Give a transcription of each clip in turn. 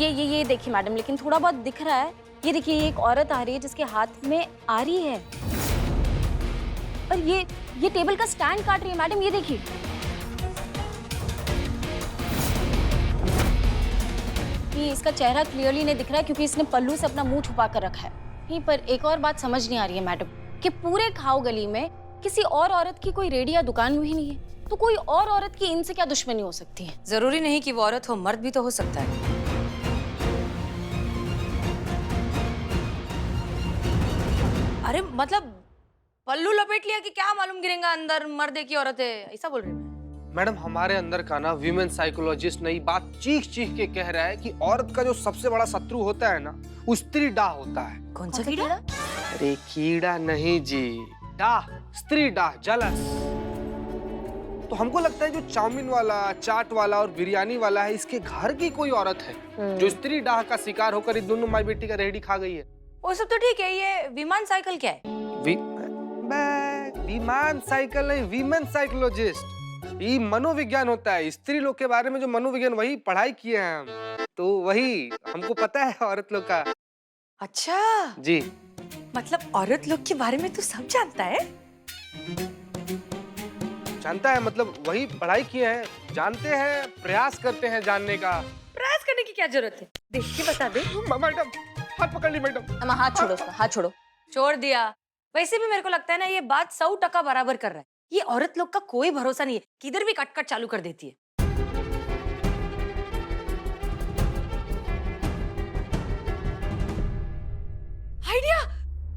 ये देखिए मैडम, लेकिन थोड़ा बहुत दिख रहा है। ये देखिए, ये एक औरत आ रही है जिसके हाथ में आरी है, और ये टेबल का स्टैंड काट रही है मैडम, ये देखिए। ये इसका चेहरा क्लियरली नहीं दिख रहा है क्योंकि इसने पल्लू से अपना मुंह छुपा कर रखा है। यहीं पर एक और बात समझ नहीं आ रही है मैडम, कि पूरे खाओ गली में किसी और औरत की कोई रेडी या दुकान ही नहीं है, तो कोई और औरत की इनसे क्या दुश्मनी हो सकती है? जरूरी नहीं कि वो औरत हो, मर्द भी तो हो सकता है। अरे मतलब पल्लू लपेट लिया कि क्या मालूम गिरेगा अंदर, मर्द है कि औरत है, ऐसा बोल रही हूँ। मैडम, हमारे अंदर का ना वीमेन साइकोलॉजिस्ट नई बात चीख चीख के कह रहा है कि औरत का जो सबसे बड़ा शत्रु होता है ना, वो स्त्री डाह होता है। कौन सा कीड़ा? अरे कीड़ा नहीं जी, डाह, स्त्री डाह, जलस। तो हमको लगता है जो चाउमीन वाला, चाट वाला और बिरयानी वाला है, इसके घर की कोई औरत है जो स्त्री डाह का शिकार होकर इन दोनों माई बेटी का रेहड़ी खा गई है। वो सब तो ठीक है, ये विमान साइकिल क्या है? विमान साइकिल नहीं, वीमेन साइकोलॉजिस्ट। ये मनोविज्ञान होता है, स्त्री लोग के बारे में जो मनोविज्ञान, वही पढ़ाई किए हैं हम, तो वही हमको पता है औरत लोग का। अच्छा जी, मतलब औरत लोग के बारे में तू सब जानता है? जानता है मतलब वही पढ़ाई किए हैं, जानते हैं, प्रयास करते हैं जानने का। प्रयास करने की क्या जरूरत है, देख के बता दे। मैडम, हाथ पकड़ ली मैडम। अम्मा हाथ छोड़ो उसका, हाथ छोड़ो। छोड़ दिया। वैसे भी मेरे को लगता है ना, ये बात 100% बराबर कर रहा है। ये औरत लोग का कोई भरोसा नहीं है, किधर भी कट कट चालू कर देती है। आइडिया,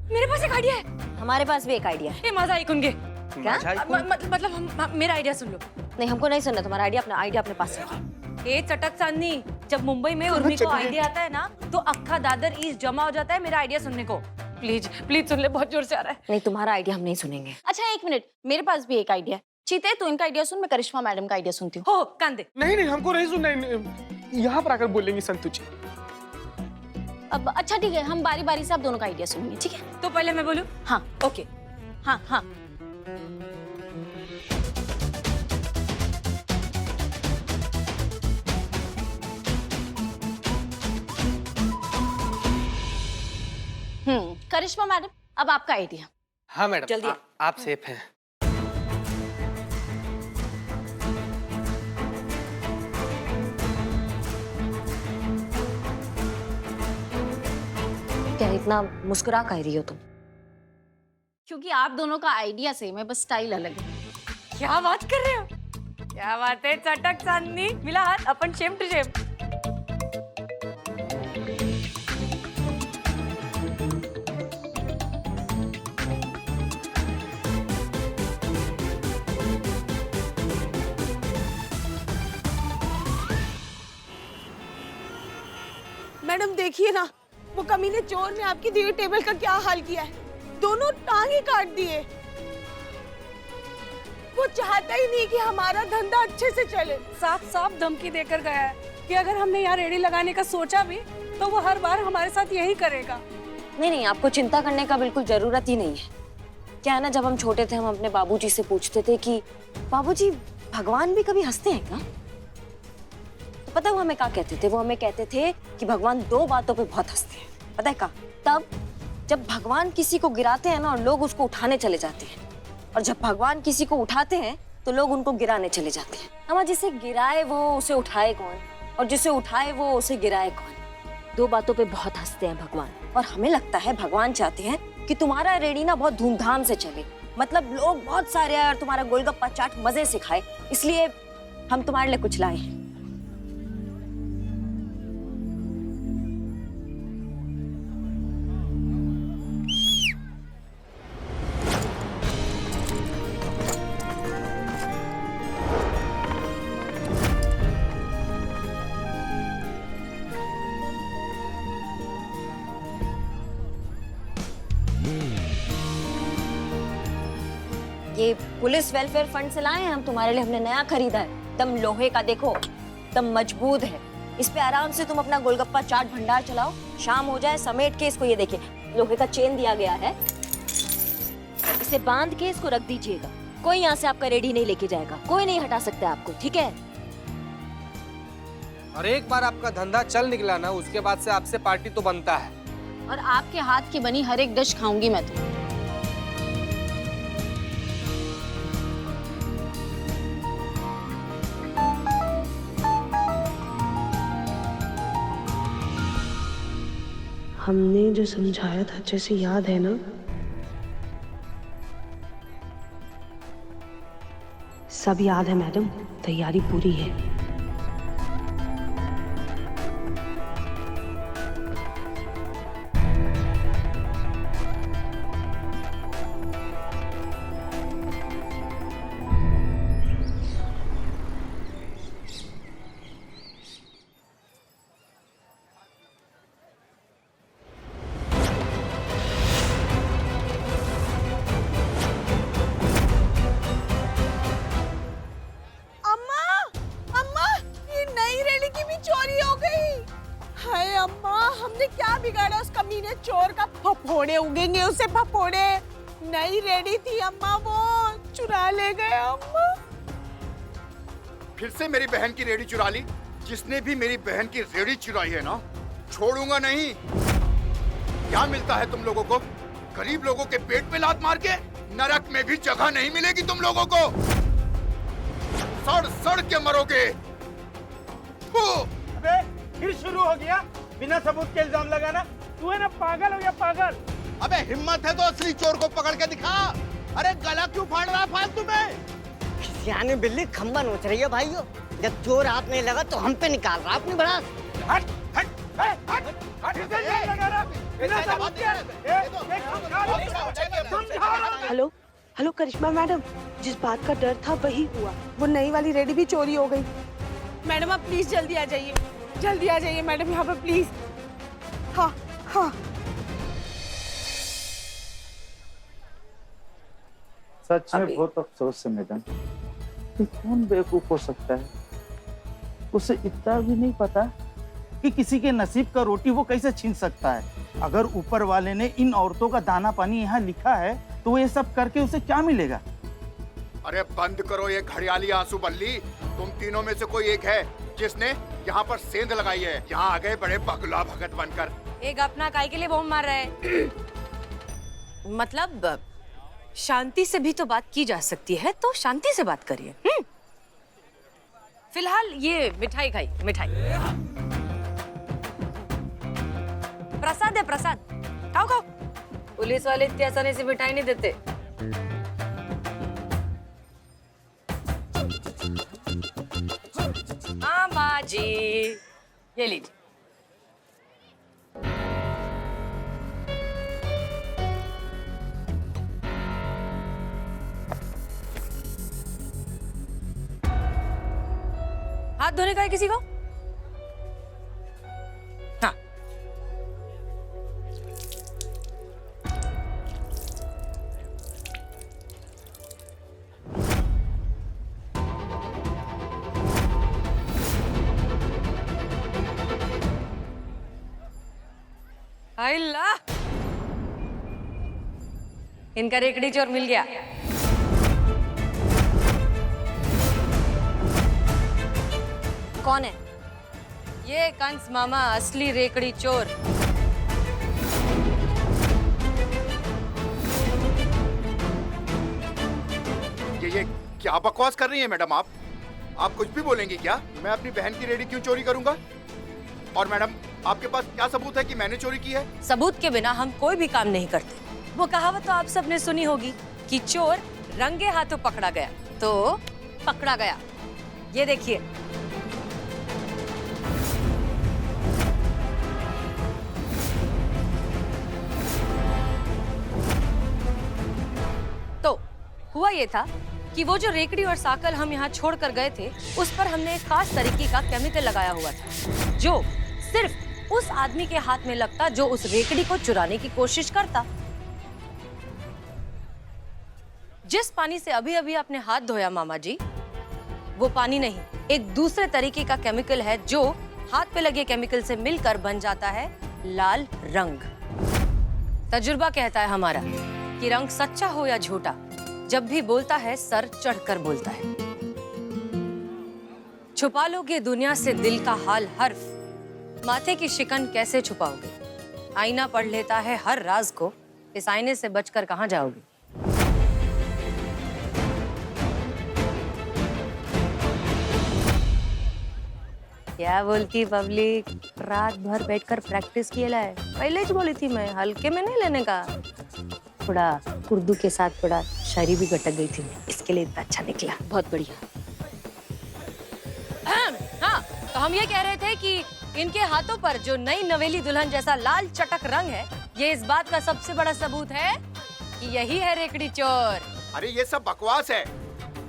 मेरे पास एक आइडिया है। हमारे पास भी एक आइडिया है। ये मजा आई कुंगे। क्या? मतलब मेरा आइडिया सुन लो। नहीं, हमको नहीं सुनना तुम्हारा आइडिया अपने पास रखो। ए चटक चांदनी, जब मुंबई में उर्मी को आइडिया आता है ना, तो अक्खा दादर ईस्ट जमा हो जाता है मेरा आइडिया सुनने को। प्लीज प्लीज सुन ले, बहुत जोर से आ रहा है। नहीं, तुम्हारा आइडिया हम नहीं सुनेंगे। अच्छा एक मिनट, मेरे पास भी एक आइडिया। चीते, तू इनका आइडिया सुन, मैं करिश्मा मैडम का आइडिया सुनती हूँ। हो कान दे। नहीं नहीं, हमको नहीं सुनना, यहाँ पर आकर बोलेंगी संतु जी। अब अच्छा ठीक है, हम बारी बारी से आप दोनों का आइडिया सुनेंगे, ठीक है? तो पहले मैं बोलूं? हाँ ओके। हाँ हाँ। करिश्मा मैडम, अब आपका आइडिया। हाँ मैडम, जल्दी। आप सेफ हैं। क्या इतना मुस्कुरा कह रही हो तुम? क्योंकि आप दोनों का आइडिया सेम है, बस स्टाइल अलग है। क्या बात कर रहे हो? क्या बात है चटक चांदनी, मिला हाथ, अपन शेम टू शेम। मैडम देखिए ना, वो कमीने चोर ने आपकी दी हुई टेबल का क्या हाल किया है। दोनों टांगे काट दिए। वो चाहता ही नहीं कि हमारा धंधा अच्छे से चले। साफ साफ धमकी देकर गया है कि अगर हमने यहाँ रेडी लगाने का सोचा भी तो वो हर बार हमारे साथ यही करेगा। नहीं, आपको चिंता करने का बिल्कुल जरूरत ही नहीं है। क्या है ना, जब हम छोटे थे, हम अपने बाबूजी से पूछते थे कि बाबूजी, भगवान भी कभी हंसते हैं क्या? तो पता है वो हमें क्या कहते थे? वो हमें कहते थे कि भगवान दो बातों पे बहुत हंसते हैं। पता है क्या? तब जब भगवान किसी को गिराते हैं ना, और लोग उसको उठाने चले जाते हैं, और जब भगवान किसी को उठाते हैं तो लोग उनको गिराने चले जाते हैं। हमारा जिसे गिराए वो उसे उठाए कौन, और जिसे उठाए वो उसे गिराए कौन? दो बातों पे बहुत हंसते हैं भगवान। और हमें लगता है भगवान चाहते हैं कि तुम्हारा रेडी ना बहुत धूमधाम से चले, मतलब लोग बहुत सारे आए और तुम्हारा गोलगप्पा चाट मजे से खाए, इसलिए हम तुम्हारे लिए कुछ लाए हैं। ये पुलिस वेलफेयर फंड से लाए हैं हम तुम्हारे लिए, हमने नया खरीदा है। एकदम लोहे का, देखो एकदम मजबूत है। इस पे आराम से तुम अपना गोलगप्पा चाट भंडार चलाओ। शाम हो जाए समेट के इसको, ये देखिए लोहे का चेन दिया गया है, इसे बांध के इसको रख दीजिएगा। कोई यहाँ से आपका रेडी नहीं लेके जाएगा, कोई नहीं हटा सकता आपको, ठीक है? और एक बार आपका धंधा चल निकला ना, उसके बाद से आपसे पार्टी तो बनता है। और आपके हाथ की बनी हर एक डिश खाऊंगी मैं तो। हमने जो समझाया था अच्छे से याद है ना? सब याद है मैडम, तैयारी पूरी है। हमने क्या बिगाड़ा उस कमीने चोर का? फफोड़े उगेंगे उसे, फफोड़े। नई रेडी थी अम्मा, वो चुरा ले गए अम्मा। फिर से मेरी बहन की रेडी चुरा ली? जिसने भी मेरी बहन की रेडी चुराई है ना, छोड़ूंगा नहीं। क्या मिलता है तुम लोगों को? गरीब लोगों के पेट पे लात मार के? नरक में भी जगह नहीं मिलेगी तुम लोगों को। सड़ सड़ के मरोगे। अबे फिर शुरू हो गया बिना सबूत के इल्जाम लगाना। तू है ना पागल हो गया, पागल। अबे हिम्मत है तो असली चोर को पकड़ के दिखा। अरे गला क्यों फाड़ रहा है फालतू में? सियानी बिल्ली खंबा नोच रही है भाइयों। जब चोर हाथ नहीं लगा तो हम पे निकाल रहा अपनी भड़ास। हट हट हट हट हट इल्जाम लगा रहा बिना सबूत के। हेलो हेलो करिश्मा मैडम, जिस बात का डर था वही हुआ। वो नई वाली रेडी भी चोरी हो गई। मैडम आप प्लीज जल्दी आ जाइए, जल्दी आ जाइए मैडम यहाँ पे प्लीज। हाँ हाँ। सच में बहुत अफसोस है मैडम। कौन बेवकूफ हो सकता है? उसे इतना भी नहीं पता कि किसी के नसीब का रोटी वो कैसे छीन सकता है। अगर ऊपर वाले ने इन औरतों का दाना पानी यहाँ लिखा है तो वो ये सब करके उसे क्या मिलेगा? अरे बंद करो ये घड़ियाली आंसू बल्ली। तुम तीनों में से कोई एक है जिसने यहाँ पर सेंध लगाई है। यहाँ आ गए बड़े बगला भगत बनकर। एक अपना काय के लिए बम मार रहा है। मतलब शांति से भी तो बात की जा सकती है, तो शांति से बात करिए। फिलहाल ये मिठाई खाई, मिठाई प्रसाद है, प्रसाद खाओ खाओ। पुलिस वाले इतने आसानी से मिठाई नहीं देते। मामा जी ये लीजिए। हाथ धोने का है किसी को? हाँ। अल्लाह, इनका रेकड़ी चोर मिल गया। कौन है? ये कंस मामा, असली रेकड़ी चोर। ये क्या बकवास कर रही है मैडम आप? आप कुछ भी बोलेंगी क्या? मैं अपनी बहन की रेडी क्यों चोरी करूंगा? और मैडम आपके पास क्या सबूत है कि मैंने चोरी की है? सबूत के बिना हम कोई भी काम नहीं करते। वो कहावत तो आप सबने सुनी होगी कि चोर रंगे हाथों पकड़ा गया तो पकड़ा गया। ये देखिए, तो हुआ ये था कि वो जो रेकड़ी और साकल हम यहाँ छोड़ कर गए थे, उस पर हमने एक खास तरीके का केमिकल लगाया हुआ था, जो सिर्फ उस आदमी के हाथ में लगता जो उस रेकड़ी को चुराने की कोशिश करता। जिस पानी से अभी अभी आपने हाथ धोया मामा जी, वो पानी नहीं, एक दूसरे तरीके का केमिकल है जो हाथ पे लगे केमिकल से मिलकर बन जाता है लाल रंग। तजुर्बा कहता है हमारा कि रंग सच्चा हो या झूठा, जब भी बोलता है सर चढ़कर बोलता है। छुपा लोगे दुनिया से दिल का हाल हर्फ, माथे की शिकन कैसे छुपाओगे? आईना पढ़ लेता है हर राज को, इस आईने से बचकर कहाँ जाओगे? क्या बोलती पब्लिक, रात भर बैठकर प्रैक्टिस किया है। पहले ही बोली थी मैं, हल्के में नहीं लेने का। थोड़ा उर्दू के साथ थोड़ा शायरी भी गटक गई थी, इसके लिए इतना अच्छा निकला। बहुत बढ़िया। हाँ, तो हम ये कह रहे थे कि इनके हाथों पर जो नई नवेली दुल्हन जैसा लाल चटक रंग है, ये इस बात का सबसे बड़ा सबूत है कि यही है रेकड़ी चोर। अरे ये सब बकवास है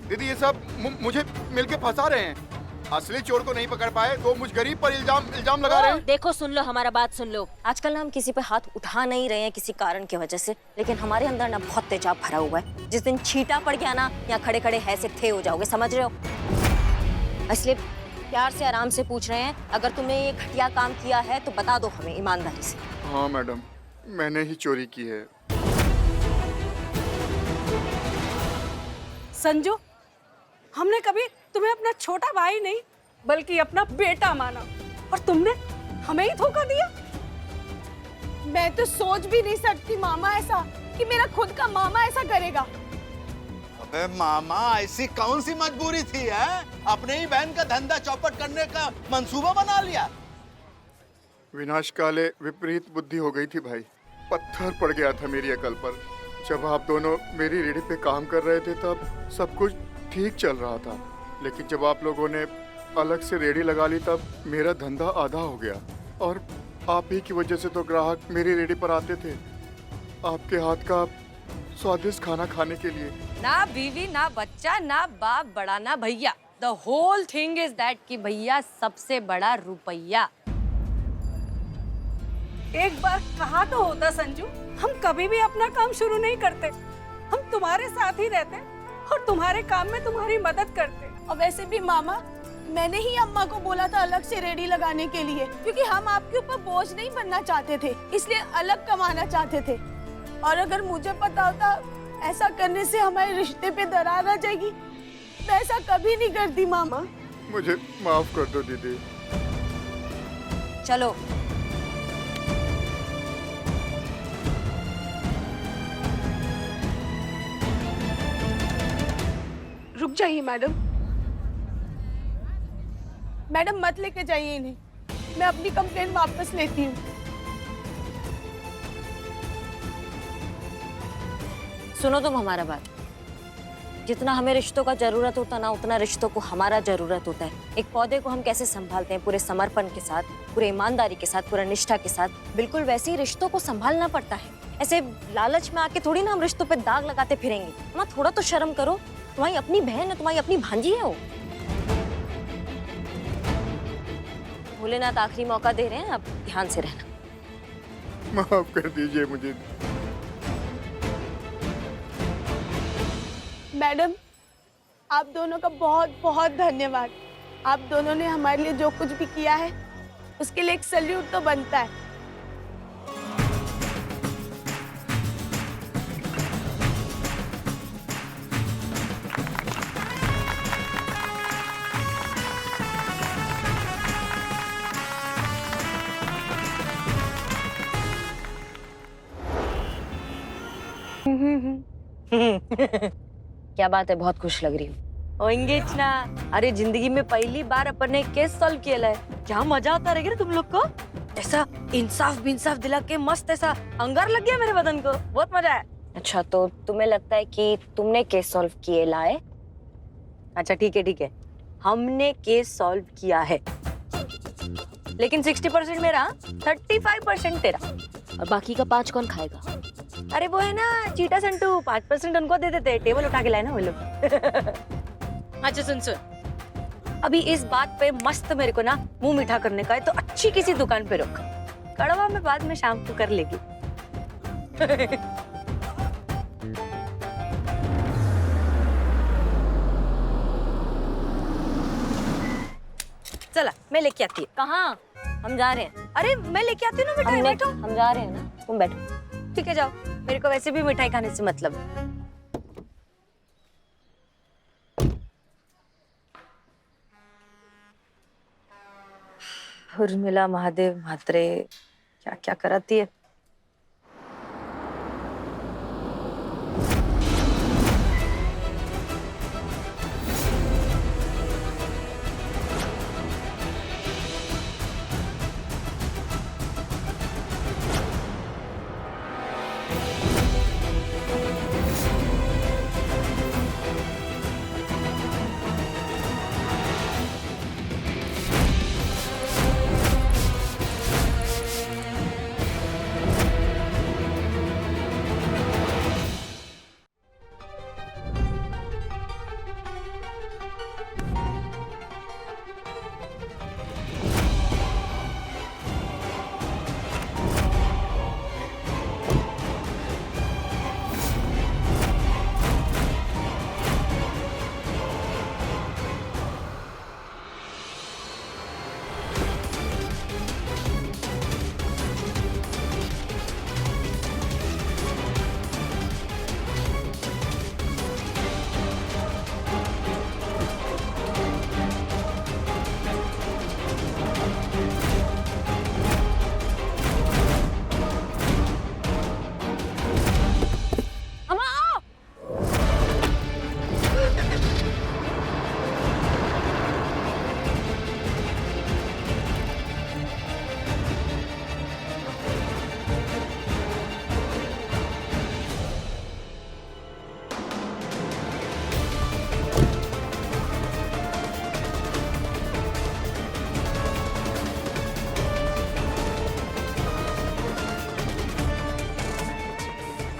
दीदी, ये सब मुझे मिलके फंसा रहे हैं। असली चोर को नहीं पकड़ पाए तो मुझ गरीब पर इल्जाम लगा रहे हैं। देखो, सुन लो, हमारा बात सुन लो। आजकल ना हम किसी पे हाथ उठा नहीं रहे हैं किसी कारण की वजह से, लेकिन हमारे अंदर ना बहुत तेजाब भरा हुआ है। जिस दिन छींटा पड़ गया ना, या खड़े खड़े है से थे हो जाओगे, समझ रहे हो? इसलिए प्यार से आराम से पूछ रहे हैं, अगर तुमने ये घटिया काम किया है तो बता दो हमें ईमानदारी से। हाँ मैडम, मैंने ही चोरी की है। संजू, हमने कभी तुम्हें अपना छोटा भाई नहीं बल्कि अपना बेटा माना, और तुमने हमें ही धोखा दिया। मैं तो सोच भी नहीं सकती मामा ऐसा, कि मेरा खुद का मामा ऐसा करेगा। अबे मामा, ऐसी कौन सी मजबूरी थी है? अपने ही बहन का धंधा चौपट करने का मंसूबा बना लिया। विनाश काले विपरीत बुद्धि हो गई थी भाई, पत्थर पड़ गया था मेरी अकल पर। जब आप दोनों मेरी रेडी पे काम कर रहे थे तब सब कुछ ठीक चल रहा था, लेकिन जब आप लोगों ने अलग से रेडी लगा ली तब मेरा धंधा आधा हो गया। और आप ही की वजह से तो ग्राहक मेरी रेडी पर आते थे, आपके हाथ का स्वादिष्ट खाना खाने के लिए। ना बीवी, ना बच्चा, ना बाप बड़ा, ना भैया। The whole thing is that कि भैया सबसे बड़ा रुपया। एक बार कहा तो होता संजू, हम कभी भी अपना काम शुरू नहीं करते, हम तुम्हारे साथ ही रहते और तुम्हारे काम में तुम्हारी मदद करते। और वैसे भी मामा, मैंने ही अम्मा को बोला था अलग से रेडी लगाने के लिए, क्योंकि हम आपके ऊपर बोझ नहीं बनना चाहते थे, इसलिए अलग कमाना चाहते थे। और अगर मुझे पता होता ऐसा करने से हमारे रिश्ते पे दरार आ जाएगी, मैं ऐसा कभी नहीं करती मामा। मुझे माफ कर दो दीदी। चलो रुक जाइए मैडम। मैडम मत लेके जाइए इन्हें, मैं अपनी कंप्लेंट वापस लेती हूँ। सुनो तुम हमारा बात, जितना हमें रिश्तों का जरूरत होता ना, उतना रिश्तों को हमारा जरूरत होता है। एक पौधे को हम कैसे संभालते हैं, पूरे समर्पण के साथ, पूरे ईमानदारी के साथ, पूरा निष्ठा के साथ, बिल्कुल वैसे ही रिश्तों को संभालना पड़ता है। ऐसे लालच में आके थोड़ी ना हम रिश्तों पे दाग लगाते फिरेंगे। ना, थोड़ा तो शर्म करो, तुम्हारी अपनी बहन है, तुम्हारी अपनी भांजी है वो। भोलेनाथ आखिरी मौका दे रहे हैं, अब ध्यान से रहना। माफ कर दीजिए मुझे। मैडम, आप दोनों का बहुत बहुत धन्यवाद। आप दोनों ने हमारे लिए जो कुछ भी किया है उसके लिए एक सैल्यूट तो बनता है। क्या बात है, बहुत खुश लग रही हूँ। होंगे ना। अरे जिंदगी में पहली बार अपन ने केस सॉल्व किया है। क्या मजा आता रहेगा ना तुम लोग को। ऐसा इंसाफ बिंसाफ दिला के मस्त ऐसा अंगार लग गया मेरे बदन को, बहुत मजा है। अच्छा, तो तुम्हें लगता है कि तुमने केस सॉल्व किए लाए? अच्छा ठीक है, हमने केस सॉल्व किया है, लेकिन 60% मेरा, 35% तेरा। और बाकी का 5 कौन खाएगा? अरे वो है ना चीटा संटू, 5% उनको दे देते, टेबल उठा के लाए ना वो लोग। अच्छा सुन, अभी इस बात पे मस्त मेरे को ना मुंह मीठा करने का है, तो अच्छी किसी दुकान पे रुक, कड़वा में बाद में शाम को कर लेगी। चला मैं लेके आती हूँ। कहाँ? हम जा रहे हैं। अरे मैं लेके आती हूँ ना मिठाई, बैठो। हम जा रहे हैं ना, तुम बैठो। ठीक है जाओ, मेरे को वैसे भी मिठाई खाने से मतलब है। उर्मिला महादेव म्हात्रे क्या क्या कराती है।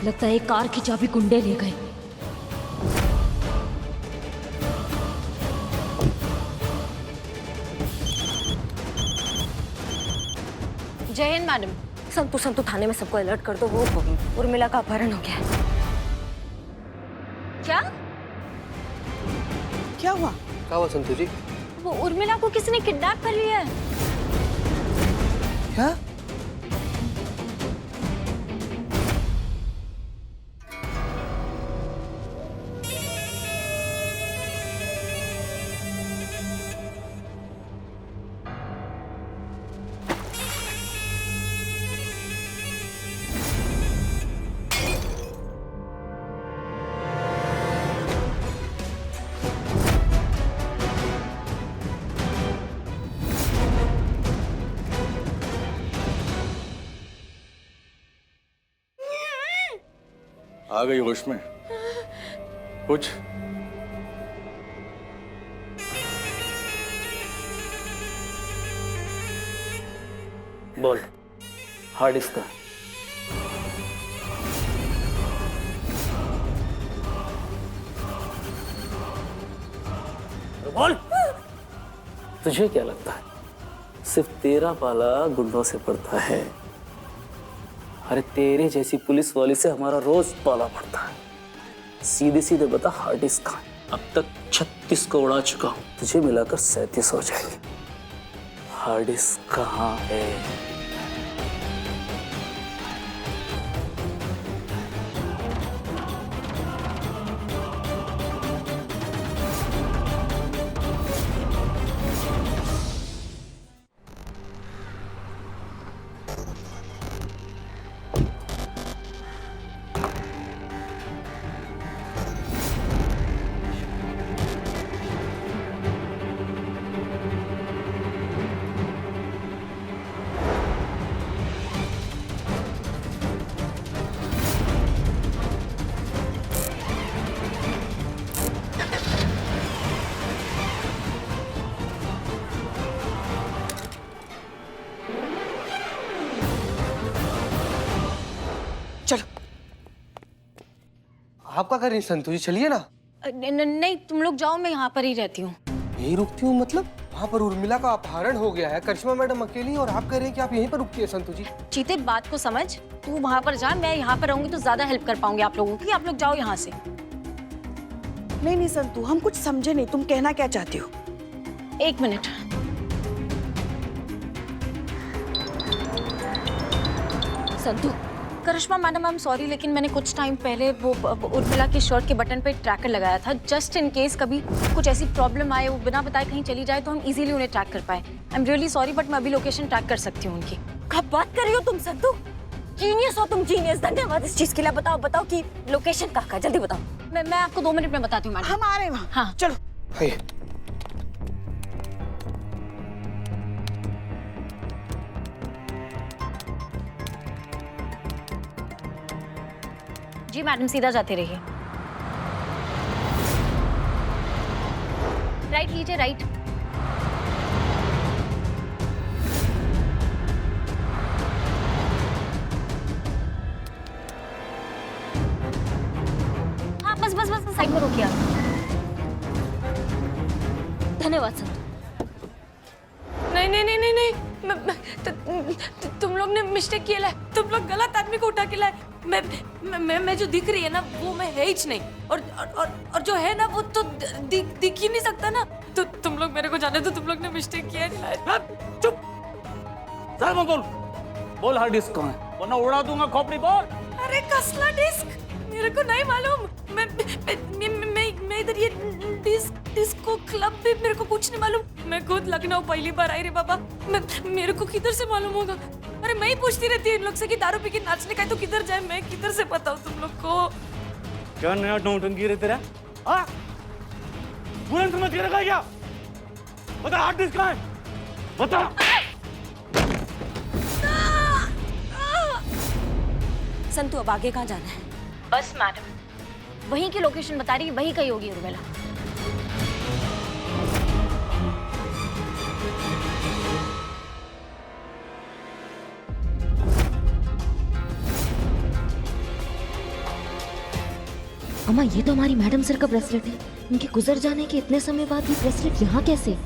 लगता है कार की चाबी गुंडे ले गए। जय हिंद मैडम। संतु थाने में सबको अलर्ट कर दो, वो उर्मिला का अपहरण हो गया है। क्या? क्या हुआ? क्या हुआ संतु जी? वो उर्मिला को किसी ने किडनैप कर लिया है। क्या? आ गई होश में? कुछ बोल, हार्ड डिस्क का बोल। तुझे क्या लगता है सिर्फ तेरा पाला गुंडों से पड़ता है? अरे तेरे जैसी पुलिस वाली से हमारा रोज पाला पड़ता है। सीधे सीधे बता, हार्ड डिस्क कहाँ है? अब तक 36 को उड़ा चुका हूं, तुझे मिलाकर 37 हो जाएंगे। हार्ड डिस्क कहाँ है? चलो। आप क्या कर रही हैं संतु जी? चलिए ना। नहीं तुम लोग जाओ, मैं यहाँ पर ही रहती हूँ। यहीं रुकती हूँ मतलब? वहाँ पर उर्मिला का अपहरण हो गया है, करिश्मा मैडम अकेली, और आप कह रहे हैं कि आप यहीं पर रुकती है संतु जी? चीते, बात को समझ। तू वहाँ पर जा, मैं यहाँ पर रहूंगी तो ज्यादा हेल्प कर पाऊंगी आप लोगों की। आप लोग जाओ यहाँ से। नहीं नहीं संतु, हम कुछ समझे नहीं, तुम कहना क्या चाहती हो? 1 मिनट। Santu, Karishma madam, I am sorry, लेकिन मैंने कुछ टाइम पहले वो उर्मिला की शर्ट के बटन पे ट्रैकर लगाया था, जस्ट इन केस कभी कुछ ऐसी प्रॉब्लम आए, वो बिना बताए कहीं चली जाए तो हम इजीली उन्हें ट्रैक कर पाए। I am really sorry, but मैं अभी लोकेशन ट्रैक कर सकती हूँ उनकी। कब बात कर रही हो तुम संतु? जीनियस हो तुम, जीनियस। धन्यवाद इस चीज के लिए। बताओ बताओ कि लोकेशन कहाँ का, जल्दी बताओ। मैं आपको 2 मिनट में बताती हूँ मैडम। हम आ रहे हैं वहाँ। हाँ चलो। आइए। जी मैडम, सीधा जाते रहिए। राइट लीजिए, राइट। हाँ बस बस बस साइड में रोकिए आप। धन्यवाद संतु। नहीं नहीं नहीं नहीं नहीं, तुम लोग ने मिस्टेक किया है। तुम लोग गलत आदमी को उठा के लाए। मैं जो दिख रही है ना, वो मैं है ही नहीं। और जो है ना, वो तो दिख ही नहीं सकता ना। तो तुम लोग मेरे को जाने दो, तुम लोग ने मिस्टेक किया है। चुप, सर मत बोल। बोल हार्ड डिस्क कहाँ है, वरना उड़ा दूंगा खोपड़ी। बोल। अरे कसला डिस्क, मेरे को नहीं मालूम। मैं इधर ये डिस्को क्लब भी मेरे को कुछ नहीं मालूम। मैं खुद लखनऊ पहली बार आई रे बाबा। मेरे को किधर से मालूम होगा? अरे मैं ही पूछती रहती हूँ इन लोग से कि दारू पी के नाचने का है तो किधर जाए। मैं किधर से बताऊँ तुम लोग को? क्या नया नौटंकी रे तेरा? हाँ, बुरा समझ के रखा क्या? बता हार्ड डिस्क कहाँ है, बता। संतु अब आगे कहाँ जाना है? बस मैडम, वहीं की लोकेशन बता रही है, वहीं कहीं होगी उर्मिला। अम्मा, ये तो हमारी मैडम सर का ब्रेसलेट है। इनके गुजर जाने के इतने समय बाद ये ब्रेसलेट यहाँ कैसे?